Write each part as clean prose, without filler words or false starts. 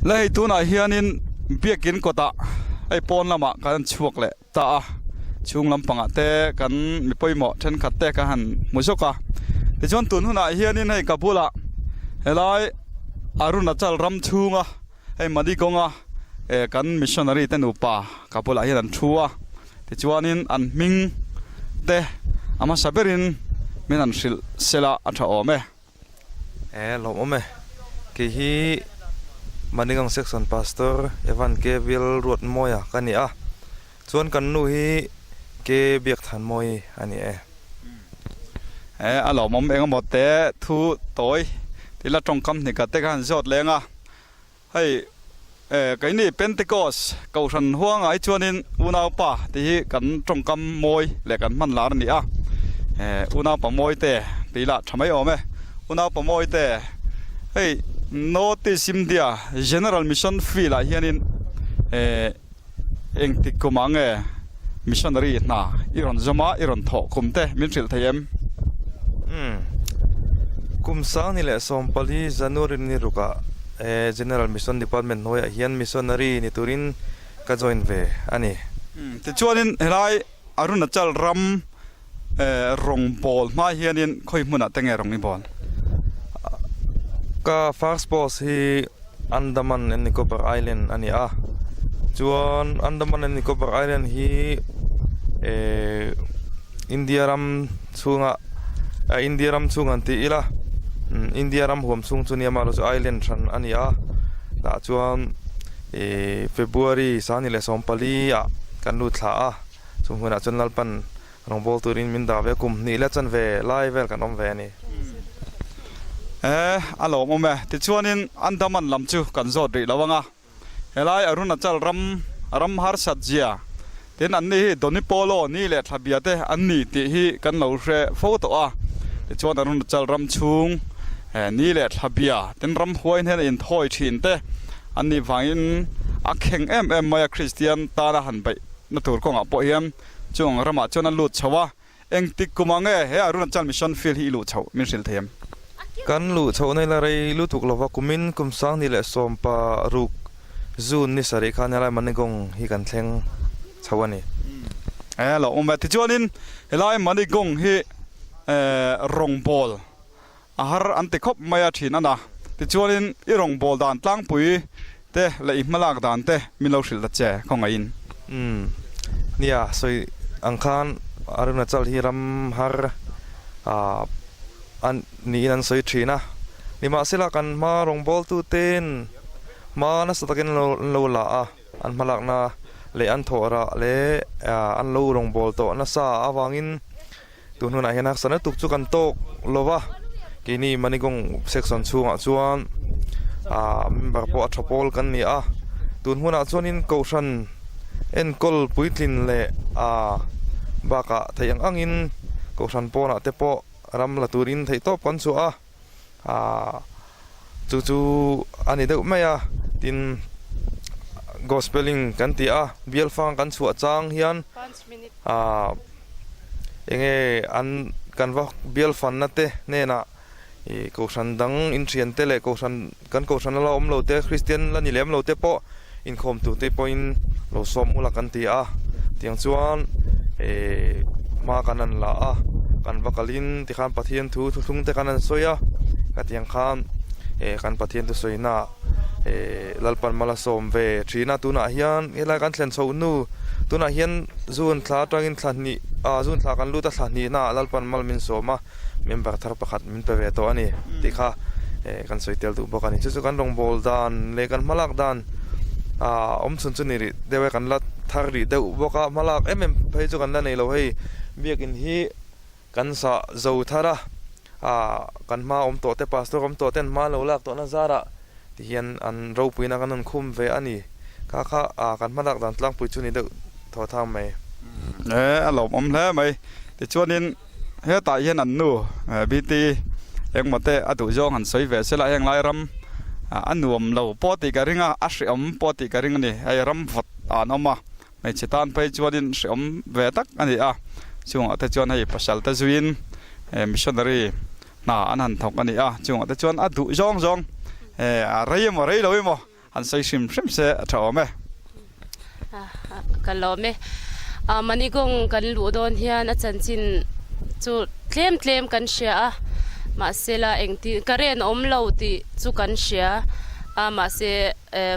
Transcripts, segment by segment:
เลยตัวไหนเฮียนินเบียกินก็ตาไอปอนละมะกันชวกเลยตาช่วงลำปังเตะกันมีปอยหมอเช่นขัดเตะกันมุสกะแต่จวนตุนหุ่นเฮียนินให้กับบุละเฮลัยอารุณจัลรำชูงะไอมาดีกงะกันมิชชันนารีเต้นอุปากับบุละเฮียนชัวแต่จวนนินอันมิงเตะอามาสับเบรินมินันสิลเซลาอัฐอเมหลอมไหมกี่ฮีมันนี่กังเซ็กซันพาสเตอร์เอวันเกวิลรวดมอยกันนี่ส่วนกันนู่ฮีเกเบียกทันมอยอันนี้หลอมเองหมดเตะทูโต้ที่ละตรงคำนี่ก็เตะกันสดเลยให้cái này Pentecost cầu thần hoang ấy cho nên unau pa thì cần trong cam môi lại cần man lá này unau pa môi tệ thì là tham ấy ôm unau pa môi tệ hey notice dia general mission fee là hiện in anh tích công mang missionary na iron zama iron thọ kum te min sil thayem kum sang ni le som pali january ni ruka General Mission Department noi hian missionary ni turin ka join ve ani ti chuanin helai arunachal ram rong bol ma hianin khoi muna tenge rong ni bol ka first boss hi Andaman and Nicobar Island ani chuan Andaman and Nicobar Island hi India ram chunga ti ila India ram huam sung chunia malos island than ania da chuan February sani le sompali kan lu thla chung huna chun lalpan rongbol turin min da ve kum ni le chan ve live vel kan om ve ni alo mo me ti chuanin Andaman lam chu kan zot ri lawanga helai arunachal ram har satjia tin anni doni polo ni le thabia te anni ti hi kan lo hre photo ti chuan arunachal ram chungนี่แหละทับยาเป็นรำหวยเนี่ยอินทอยชินเตอันนี้ฟังอินอักแห่งมาคริสเตียนตาละหันไปนัตุรกงอ่ะปอยมจงรำมาจนลุดชาวะเอ็งติกุมังเฮ้อรุณจันมิชชั่นฟิลฮีลุดชาวมิสิลเทียมกันลุดชาวในละไรลุดถูกลว่ากุมินกุมสังนี่แหละสมปารุกจูนนิสาริคานอะไรมันนี่กงฮีกันเทงชาวนี่เราอมแบบที่จวนินเฮลัยมันนี่กงฮีรองบอลอาอันติคบมาชินันนะที่ชวนอิรองบอลดานตั้งปุยเตะเลยมาลากดานเตะมิลล์สิลตเจของไงเนี่ยสวยอังคารอารุณจัลฮิรัมฮาร์อันนี้นั่นสวยทีนะนี่มาสิละกันมารองบอลตูเต้นมานัสตะกินโลละอันมาลากนะเลยอันโถระเลยอันโลรองบอลโตนัสซาอวังินตัวนู้นเห็นนักสนุกจุกันโตโลวะกีนี่มันนี่กงเซ็กชันช่วงชวนแบบพออัฐพอลกันนี่ตุนหัวหน้าชวนนินกูชันเอ็นกอลปุยทินเล่บากะทยังอังอินกูชันปอนะเตปอรำละตุรินไทยตบกันชัวจู่อันนี้เด็กไม่ตินกอสเปลิงกันตีเบียลฟังกันชัวจางเฮียนเองอันกันว่าเบียลฟันนั่นเตเน่นะกูชันดังอินเทียนเตเลกูชันกันกูชันเราอมเราเตคริสเตียนแล้วนี่เลี้ยมเราเตปออินคอมตัวเตปออินเราสมอุลกันตีเตียงชวนมากันนั่นละกันวักลินที่ขันปะเทียนทุ่งเตกันนั่นสวยกันเตียงขันกันปะเทียนตัวสวยน่ะลัลปันมาลาสมเวทีน่ะตัวน่ะเฮียนอะไรกันเซนโซนูตัวน่ะเฮียนจูนทลาตรังอินทลานี่จูนทลากันรู้ตัดทลานี่น่ะลัลปันมาลมินโซมามินบักทาร์ประคัดมินเปเวตัวนี่ที่ข้ากันสวยเตลตุบอกกันนี่จู่ๆกันลงบอลดานเล่กันมาลักดานสุนนี่เดี๋ยวกันลัดทารีเดี๋ยวบอกกันมาลักไปจู่กันด้านในเราให้เบียกินฮีกันสะเจ้าทาระกันมาโตเตปาสตัวเต้นมาเราลักตัวนั้นซาระที่เห็นอันเราปุยนักนั้นคุมเวอันนี้ข้ากันมาลักดานตั้งปุยจู่นี่เดี๋ยวทอทำไหมหลบแล้วไหมแต่ชวนนินเฮ้ยตายเห็นอันนู้บีตีเองมาเตะอดุจงหันสวยเวสละเองไล่รำอันนุ่มเราปอติการิงอาศิอมปอติการิงนี่ไอ้รำฝัดนอมาไม่ชิตานไปจวดินศิอมเวตักอันนี้ช่วงแต่จวนให้ปัสสาวะตะจวินมิชชันนารีน่าอันนั้นทำอันนี้ช่วงแต่จวนอดุจงอะไรมาเลยมั้ง อันใส่ชิมเสชาวไหม กันล้อมมันนี่กงกันหลูโดนเฮียนอาจารย์จินจูเคลมกันเชียมาเสละเองที่กระเรนเล่าที่จูกันเชียมาเส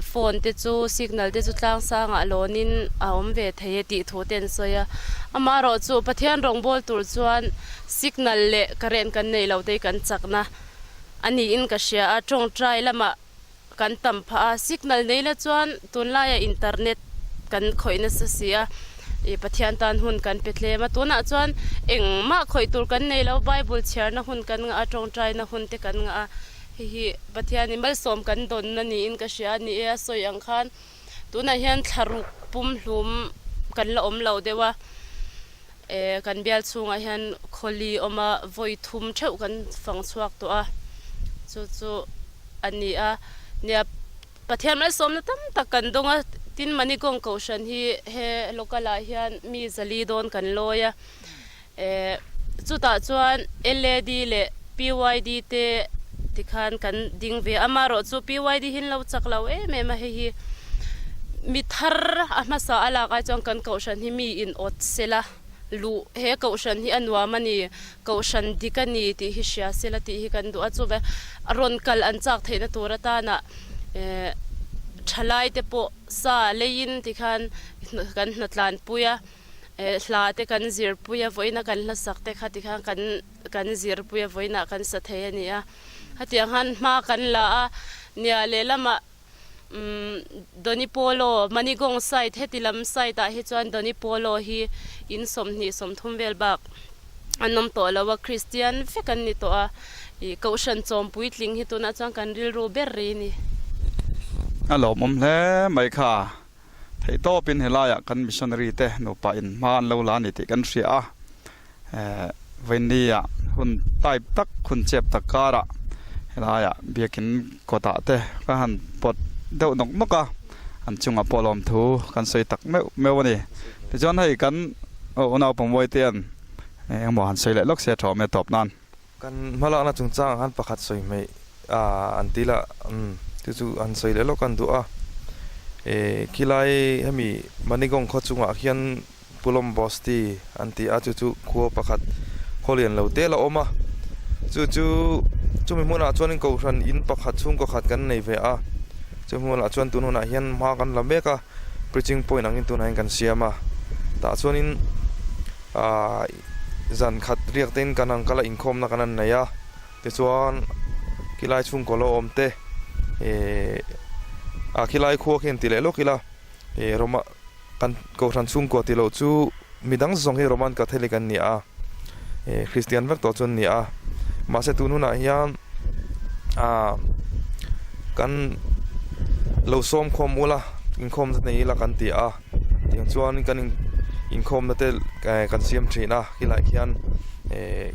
โฟนที่จูสัญญาณที่จูตั้งสร้างโลนินเวทเฮติทั่วเต็นสอยมารอจูพัทยานรองบอลตัวจวนสัญญาณเละกระเรนกันในเราได้กันจักนะอันนี้อินกัเชียจงใจละมากันตั้มพาสัญญาณในละจวนตุนลายอินเทอร์เน็ตกันคอยนัสเสียปัทยานตันหุ่นกันเป็ดเลมาตัวน่ะจวนเอ็งมาคอยตัวกันในแล้วไบเบิลเชียร์นะหุ่นกันจงใจนะหุ่นเตกันฮิปัทยานิมัลสมกันโดนนั่นนี่อินกัเชียนี่สวยอังคันตัวน่ะเห็นทารุกปุ่มหลุมกันละเราเดว่ากันเบียลซุงเห็นคอลีมาโวยทุ่มเช่ากันฟังสวกตัวจู่อันนี้เนี่ยปัทยานิมัลสมนั่นตั้มตะกันตรงทินมันนี่กงเขาฉันที่เฮโลกาลาเฮียนมีจลีโดนกันลอยจุดตาจวน LED เล่ PYD เตที่ขันกันดิ่งเวอามารอจู PYD หินเราจักเราแม่มาเฮีมีทาร์มาสาอลากจงกันเขาฉันที่มีอินอดเสละลูเฮเขาฉันที่อันว่ามันนี่เขาฉันดิกันนี่ที่ฮิชยาเสละที่ฮิกันดูจูเวรอนกัลอันจากเทนตัวรัตานะชลายเตปอซาเลยินที่ขันกันนัดลานปุยลาเตกันซีร์ปุยไว้นักันละสักเตขัดที่ขันกันซีร์ปุยไว้นักันสัตย์เนี่ยฮัตยังหันมากันละเนี่ยเลละมาดอนิโปโลมันนี่กงไซต์เฮติลำไซต์แต่เฮจวนดอนิโปโลฮีอินสมนี่สมทุ่มเวลบักอันนมตัวละว่าคริสเตียนเฟกันนี่ตัวเขาฉันจอมปุยลิงฮิตัวน่าจังกันริลโรเบอร์รีนี่อารมณ์แล้วไม่ค่ะไทยโตเป็นเฮลายกันมิชชันนารีเตหนูไปอินมาเลวลานิติกันเสียเวนดี้หุ่นไต่ตักหุ่นเจ็บตะการะเฮลายเบียกินกอตาเตก็หันปดเดวนกมกะอันจุงอพอลอมทูกันใส่ตักเมวันนี้แต่จนให้กันเอาผมไว้เตียนยังบอกหันใส่เลยล็อกเสียถอไม่ตอบนั่นกันมาละนะจุงจ้างหันประคัดสวยไม่อันที่ละจู่อันใส่เลยล็อกกันตัวคิไลให้มีมันนี่กงขดจุงอ่ะเขียนปุลมบอสตีอันที่จู่ขัวประคัดขอเรียนเราเตะละออกมาจู่มีมูลอาชวนกูชันอินประคัดซุ่มก็ขัดกันในเวะจู่มูลอาชวนตัวนู้นเขียนมากันละเมกะ preaching point นั่งอินตัวนั้นกันเสียมาแต่ชวนอินจันขัดเรียกเต้นกันนั่งกันละอินคอมนักกันนั่นเนี่ยแต่ชวนคิไลซุ่มก็ละอมเตคิลายขัวเขียนติเลโลคิลาโรมากันกูชันซุ่มกว่าติโลจู่มีดังส่งให้โรมันกับเทเลกันเนี่ยคริสเตียนเวกตัวจนเนี่ยมาเสตุนุนะเฮียกันเราซ้อมคอมอุละอินคอมจะนี่ละกันตีที่ชวนกันอินคอมนั่นเตกันเสียมทรีนะคิลายเขียน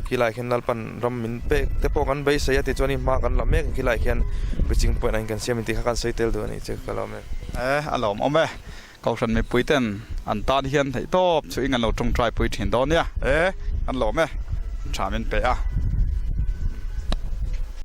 คิลายเขียนนัลปันรำมินเป๊ะแต่พอกันไปเสียที่ชวนนี่มากันละเมกคิลายเขียนไปจริงปนั่นกันเสียมินที่ข้ากันใส่เตลตัวนี้เจ้าก็ละเมกอารมณ์เอาไหมเขาฉันไม่ปุยเต้นอันตาเฮียนไทยโตช่วยงานเราจงใจปุยถิ่นตอนเนี่ยอันหล่อไหมชามินเปะ